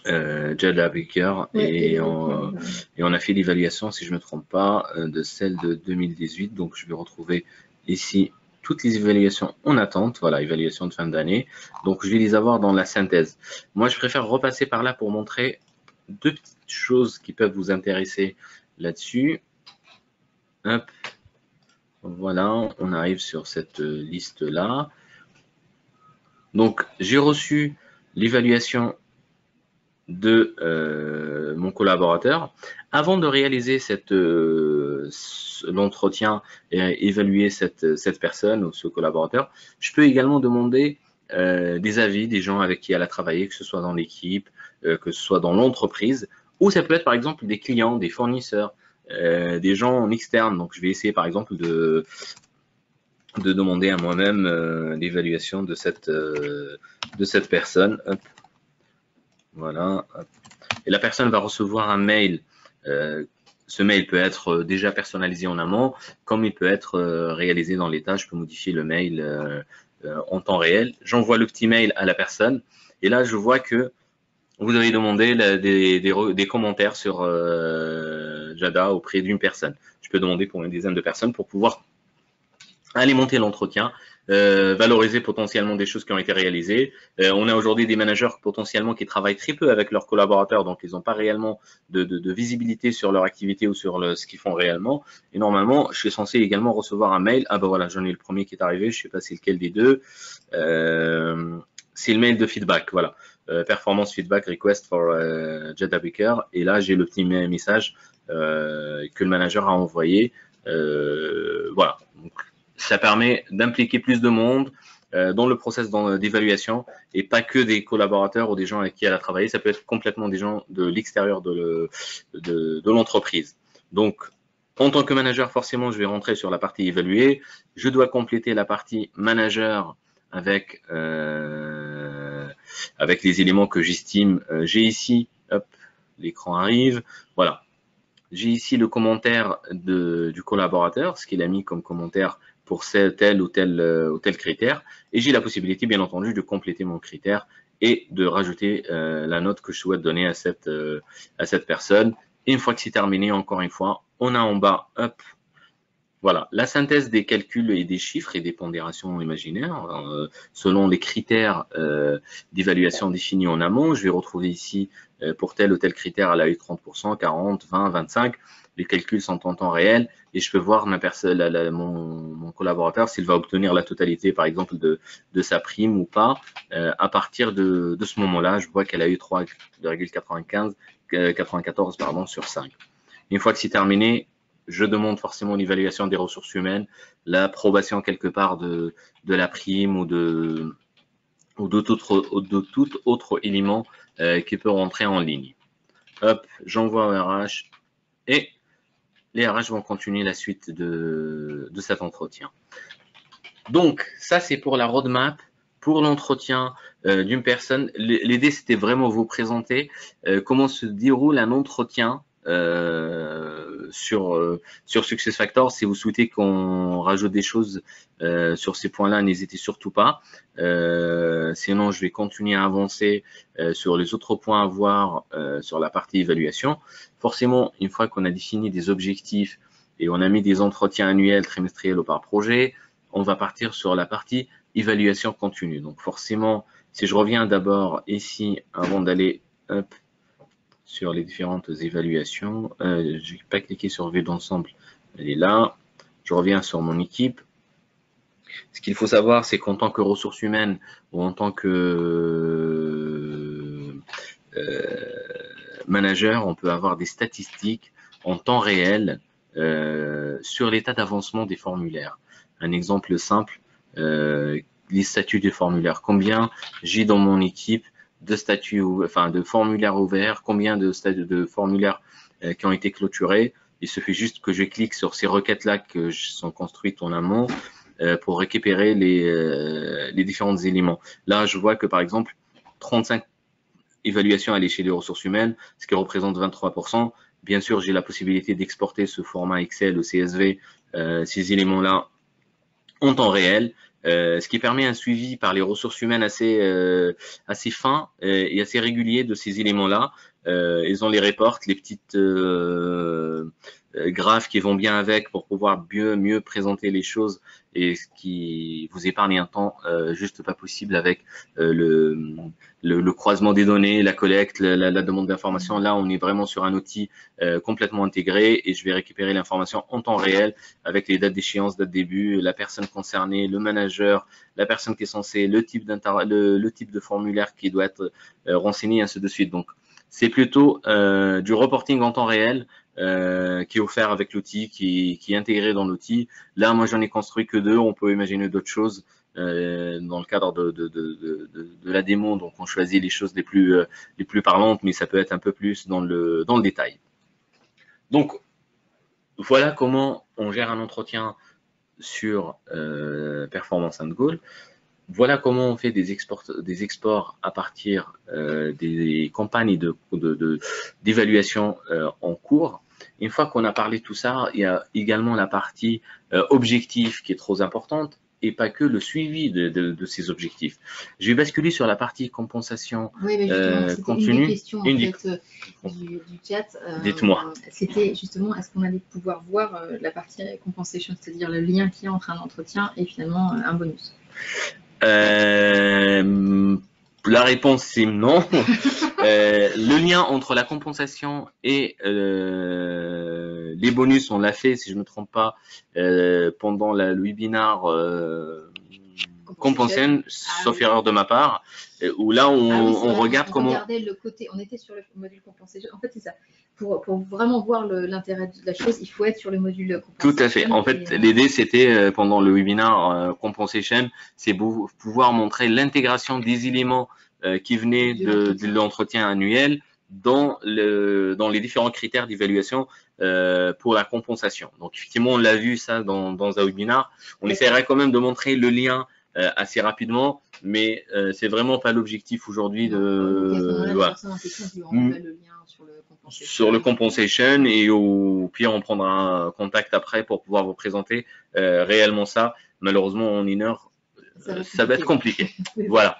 Jada Baker et on a fait l'évaluation, si je ne me trompe pas, de celle de 2018. Donc, je vais retrouver ici toutes les évaluations en attente. Voilà, évaluation de fin d'année. Donc, je vais les avoir dans la synthèse. Moi, je préfère repasser par là pour montrer deux petites choses qui peuvent vous intéresser là-dessus. Hop. Voilà, on arrive sur cette liste-là. Donc, j'ai reçu l'évaluation de mon collaborateur. Avant de réaliser l'entretien et évaluer cette personne ou ce collaborateur, je peux également demander des avis des gens avec qui elle a travaillé, que ce soit dans l'équipe, que ce soit dans l'entreprise, ou ça peut être par exemple des clients, des fournisseurs, des gens en externe. Donc je vais essayer par exemple de demander à moi-même l'évaluation de cette personne. Hop. Voilà. Et la personne va recevoir un mail. Ce mail peut être déjà personnalisé en amont, comme il peut être réalisé dans les tâches. Je peux modifier le mail en temps réel. J'envoie le petit mail à la personne. Et là, je vois que vous avez demandé des commentaires sur Jada auprès d'une personne. Je peux demander pour une dizaine de personnes pour pouvoir alimenter l'entretien, valoriser potentiellement des choses qui ont été réalisées. On a aujourd'hui des managers potentiellement qui travaillent très peu avec leurs collaborateurs, donc ils n'ont pas réellement de visibilité sur leur activité ou sur ce qu'ils font réellement. Et normalement, je suis censé également recevoir un mail. Ah ben voilà, j'en ai le premier qui est arrivé, je ne sais pas c'est lequel des deux. C'est le mail de feedback, voilà. Performance feedback request for Jada Baker. Et là, j'ai le petit message que le manager a envoyé. Voilà. Donc, ça permet d'impliquer plus de monde dans le process d'évaluation et pas que des collaborateurs ou des gens avec qui elle a travaillé. Ça peut être complètement des gens de l'extérieur de l'entreprise. Donc, en tant que manager, forcément, je vais rentrer sur la partie évaluée. Je dois compléter la partie manager avec les éléments que j'estime. J'ai ici, hop, l'écran arrive. Voilà. J'ai ici le commentaire du collaborateur, ce qu'il a mis comme commentaire pour tel ou tel critère. Et j'ai la possibilité, bien entendu, de compléter mon critère et de rajouter la note que je souhaite donner à cette personne. Et une fois que c'est terminé, encore une fois, on a en bas, hop, voilà, la synthèse des calculs et des chiffres et des pondérations imaginaires selon les critères d'évaluation définis en amont. Je vais retrouver ici pour tel ou tel critère, elle a eu 30%, 40, 20, 25. Les calculs sont en temps réel et je peux voir mon collaborateur s'il va obtenir la totalité, par exemple, de sa prime ou pas. À partir de ce moment-là, je vois qu'elle a eu 3,94 sur 5. Une fois que c'est terminé, je demande forcément l'évaluation des ressources humaines, l'approbation quelque part de la prime ou de tout autre élément qui peut rentrer en ligne. Hop, j'envoie au RH et les RH vont continuer la suite de cet entretien. Donc, ça c'est pour la roadmap, pour l'entretien d'une personne. L'idée c'était vraiment vous présenter comment se déroule un entretien sur SuccessFactors. Si vous souhaitez qu'on rajoute des choses sur ces points-là, n'hésitez surtout pas. Sinon, je vais continuer à avancer sur les autres points à voir sur la partie évaluation. Forcément, une fois qu'on a défini des objectifs et on a mis des entretiens annuels, trimestriels ou par projet, on va partir sur la partie évaluation continue. Donc forcément, si je reviens d'abord ici avant d'aller sur les différentes évaluations. Je n'ai pas cliqué sur vue d'ensemble, elle est là. Je reviens sur mon équipe. Ce qu'il faut savoir, c'est qu'en tant que ressources humaines ou en tant que manager, on peut avoir des statistiques en temps réel sur l'état d'avancement des formulaires. Un exemple simple, les statuts des formulaires. Combien j'ai dans mon équipe de statuts, enfin de formulaires ouverts, combien de formulaires qui ont été clôturés. Il suffit juste que je clique sur ces requêtes-là qui sont construites en amont pour récupérer les différents éléments. Là, je vois que par exemple, 35 évaluation à l'échelle des ressources humaines, ce qui représente 23%. Bien sûr, j'ai la possibilité d'exporter ce format Excel ou CSV, ces éléments-là en temps réel, ce qui permet un suivi par les ressources humaines assez fin et assez régulier de ces éléments-là. Ils ont les reports, les petites graphes qui vont bien avec pour pouvoir mieux présenter les choses et ce qui vous épargne un temps juste pas possible avec le croisement des données, la collecte, la demande d'information. Là, on est vraiment sur un outil complètement intégré et je vais récupérer l'information en temps réel avec les dates d'échéance, date de début, la personne concernée, le manager, la personne qui est censée, le type de formulaire qui doit être renseigné, ainsi de suite. Donc, c'est plutôt du reporting en temps réel qui est offert avec l'outil, qui est intégré dans l'outil. Là, moi, j'en ai construit que 2. On peut imaginer d'autres choses dans le cadre de la démo. Donc, on choisit les choses les plus parlantes, mais ça peut être un peu plus dans le détail. Donc, voilà comment on gère un entretien sur Performance and Goal. Voilà comment on fait des exports à partir des campagnes d'évaluation en cours. Une fois qu'on a parlé de tout ça, il y a également la partie objectif qui est trop importante et pas que le suivi de ces objectifs. Je vais basculer sur la partie compensation continue. Une des questions en fait, du chat. Dites-moi. C'était justement, est-ce qu'on allait pouvoir voir la partie compensation, c'est-à-dire le lien qu'il y a entre un entretien et finalement un bonus? La réponse c'est non. Le lien entre la compensation et les bonus, on l'a fait, si je ne me trompe pas, pendant le webinaire compensation, sauf erreur de ma part, où là on regarde comment. Regardez le côté, on était sur le module compensation. En fait, c'est ça. Pour vraiment voir l'intérêt de la chose, il faut être sur le module compensation. Tout à fait. En fait, l'idée, c'était, pendant le webinaire compensation, c'est pouvoir montrer l'intégration des éléments qui venaient de l'entretien annuel dans les différents critères d'évaluation pour la compensation. Donc, effectivement, on l'a vu ça dans un webinaire. On essaierait quand même de montrer le lien assez rapidement, mais c'est vraiment pas l'objectif aujourd'hui sur le compensation, et au pire on prendra un contact après pour pouvoir vous présenter réellement ça. Malheureusement en 1 heure ça va être compliqué. Voilà.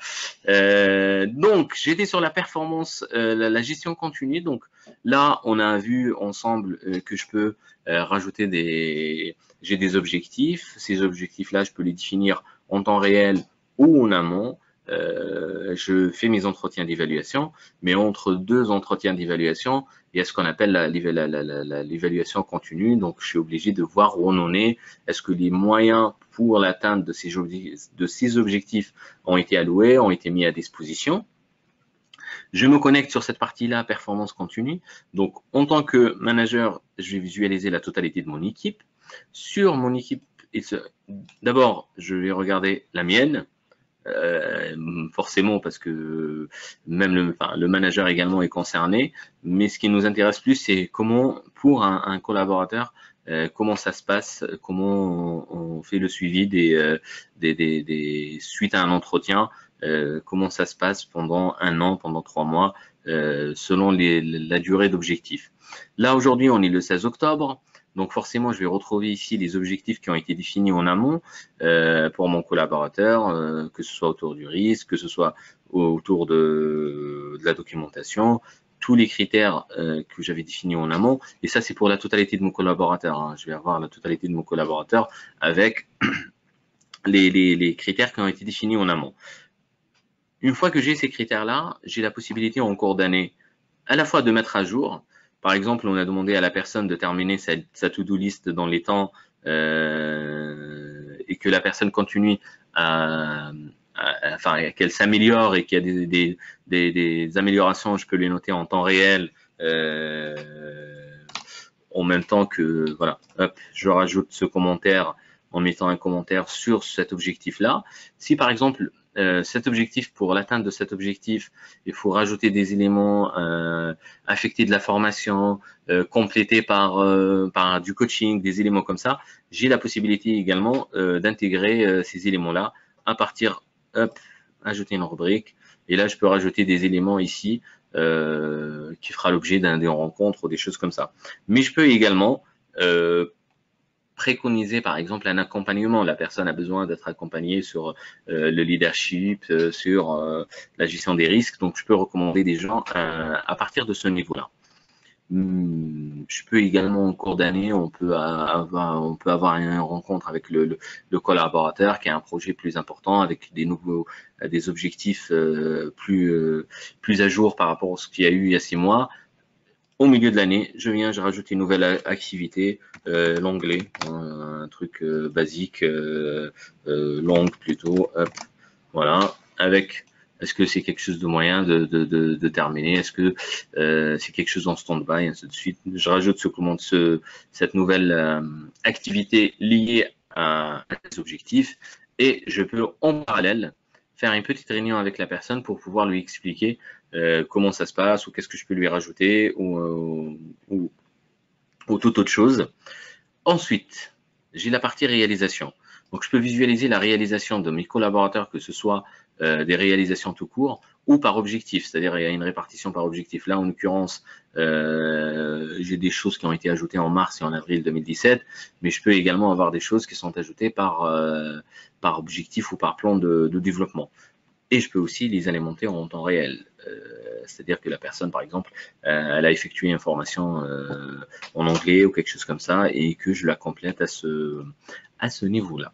Donc j'étais sur la performance, la gestion continue. Donc là on a vu ensemble que je peux rajouter j'ai des objectifs. Ces objectifs là je peux les définir en temps réel ou en amont. Je fais mes entretiens d'évaluation, mais entre 2 entretiens d'évaluation, il y a ce qu'on appelle l'évaluation continue. Donc, je suis obligé de voir où on en est. Est-ce que les moyens pour l'atteinte de ces objectifs ont été alloués, ont été mis à disposition? Je me connecte sur cette partie-là, performance continue. Donc, en tant que manager, je vais visualiser la totalité de mon équipe. Sur mon équipe, d'abord, je vais regarder la mienne. Forcément parce que même le manager également est concerné, mais ce qui nous intéresse plus, c'est comment, pour un collaborateur, comment ça se passe, comment on fait le suivi suite à un entretien, comment ça se passe pendant 1 an, pendant 3 mois, selon la durée d'objectif. Là, aujourd'hui, on est le 16 octobre. Donc forcément, je vais retrouver ici les objectifs qui ont été définis en amont pour mon collaborateur, que ce soit autour du risque, que ce soit autour de la documentation, tous les critères que j'avais définis en amont. Et ça, c'est pour la totalité de mon collaborateur. Hein. Je vais avoir la totalité de mon collaborateur avec les critères qui ont été définis en amont. Une fois que j'ai ces critères-là, j'ai la possibilité en cours d'année à la fois de mettre à jour. Par exemple, on a demandé à la personne de terminer sa to-do list dans les temps et que la personne continue qu'elle s'améliore et qu'il y a des améliorations, je peux les noter en temps réel en même temps que, voilà, hop, je rajoute ce commentaire en mettant un commentaire sur cet objectif-là. Si par exemple, cet objectif, pour l'atteinte de cet objectif, il faut rajouter des éléments, affecter de la formation, compléter par du coaching, des éléments comme ça, j'ai la possibilité également d'intégrer ces éléments-là à partir, hop, ajouter une rubrique Et là, je peux rajouter des éléments ici qui fera l'objet d'une rencontre ou des choses comme ça. Mais je peux également préconiser par exemple un accompagnement. La personne a besoin d'être accompagnée sur le leadership, sur la gestion des risques. Donc, je peux recommander des gens à partir de ce niveau-là. Je peux également, en cours d'année, on peut avoir une rencontre avec le collaborateur qui a un projet plus important, avec des objectifs plus à jour par rapport à ce qu'il y a eu il y a 6 mois. Au milieu de l'année, je rajoute une nouvelle activité, l'anglais, un truc basique, langue plutôt, hop, voilà, avec, est-ce que c'est quelque chose de moyen de terminer, est-ce que c'est quelque chose en stand-by, ainsi de suite. Je rajoute cette nouvelle activité liée à des objectifs, et je peux en parallèle faire une petite réunion avec la personne pour pouvoir lui expliquer comment ça se passe, ou qu'est-ce que je peux lui rajouter, ou toute autre chose. Ensuite, j'ai la partie réalisation. Donc, je peux visualiser la réalisation de mes collaborateurs, que ce soit des réalisations tout court ou par objectif, c'est-à-dire il y a une répartition par objectif. Là, en l'occurrence, j'ai des choses qui ont été ajoutées en mars et en avril 2017, mais je peux également avoir des choses qui sont ajoutées par objectif ou par plan de développement. Et je peux aussi les alimenter en temps réel. C'est-à-dire que la personne, par exemple, elle a effectué une formation en anglais ou quelque chose comme ça, et que je la complète à ce niveau-là.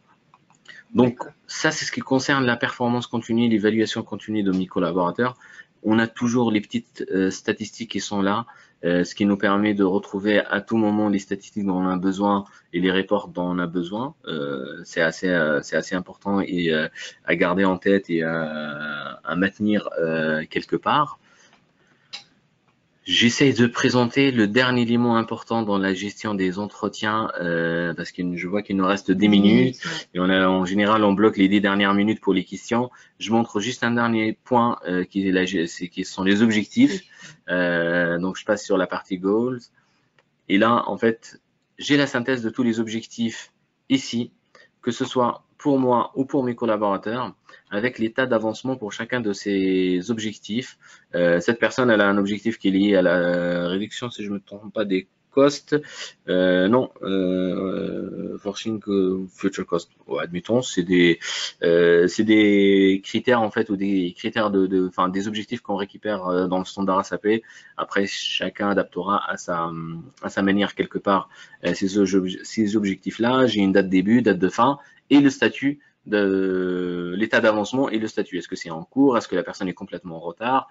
Donc, ça, c'est ce qui concerne la performance continue, l'évaluation continue de mes collaborateurs. On a toujours les petites statistiques qui sont là, ce qui nous permet de retrouver à tout moment les statistiques dont on a besoin et les reports dont on a besoin. C'est assez important et à garder en tête et à maintenir quelque part. J'essaie de présenter le dernier élément important dans la gestion des entretiens, parce que je vois qu'il nous reste 10 minutes, et en général on bloque les 10 dernières minutes pour les questions. Je montre juste un dernier point qui sont les objectifs. Donc je passe sur la partie goals, et là en fait j'ai la synthèse de tous les objectifs ici, que ce soit pour moi ou pour mes collaborateurs, avec l'état d'avancement pour chacun de ces objectifs. Cette personne, elle a un objectif qui est lié à la réduction, si je ne me trompe pas, des costs. Non, forcing future cost. Oh, admettons, c'est des critères en fait, ou des critères des objectifs qu'on récupère dans le standard SAP. Après, chacun adaptera à sa manière quelque part ces objectifs-là. J'ai une date début, date de fin, et le statut de l'état d'avancement et le statut. Est-ce que c'est en cours? Est-ce que la personne est complètement en retard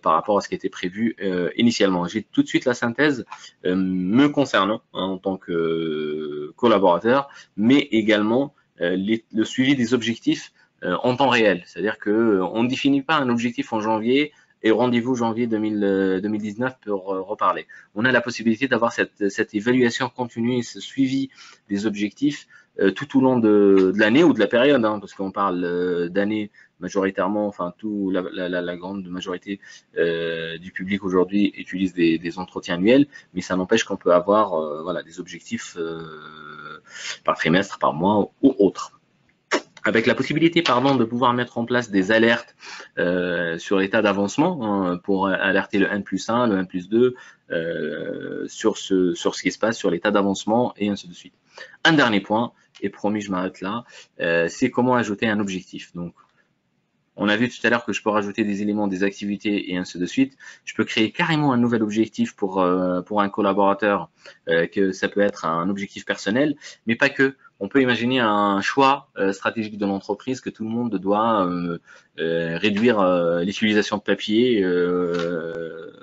par rapport à ce qui était prévu initialement? J'ai tout de suite la synthèse me concernant en tant que collaborateur, mais également le suivi des objectifs en temps réel. C'est-à-dire qu'on ne définit pas un objectif en janvier et rendez-vous janvier 2019 pour reparler. On a la possibilité d'avoir cette évaluation continue et ce suivi des objectifs tout au long de l'année ou de la période, hein, parce qu'on parle d'année majoritairement, enfin la grande majorité du public aujourd'hui utilise des entretiens annuels, mais ça n'empêche qu'on peut avoir voilà, des objectifs par trimestre, par mois ou autre. Avec la possibilité, de pouvoir mettre en place des alertes sur l'état d'avancement, hein, pour alerter le N+1, le N+2, sur ce qui se passe, sur l'état d'avancement, et ainsi de suite. Un dernier point, et promis, je m'arrête là, c'est comment ajouter un objectif. Donc, on a vu tout à l'heure que je peux rajouter des éléments, des activités et ainsi de suite. Je peux créer carrément un nouvel objectif pour un collaborateur, que ça peut être un objectif personnel, mais pas que. On peut imaginer un choix stratégique de l'entreprise, que tout le monde doit réduire l'utilisation de papier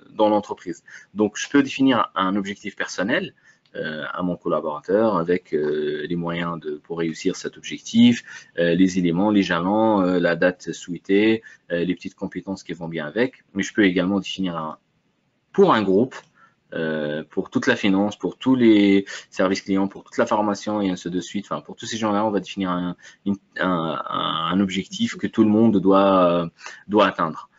dans l'entreprise. Donc, je peux définir un objectif personnel à mon collaborateur avec les moyens pour réussir cet objectif, les éléments, les jalons, la date souhaitée, les petites compétences qui vont bien avec. Mais je peux également définir pour un groupe, pour toute la finance, pour tous les services clients, pour toute la formation et ainsi de suite. Enfin, pour tous ces gens-là, on va définir un objectif que tout le monde doit atteindre.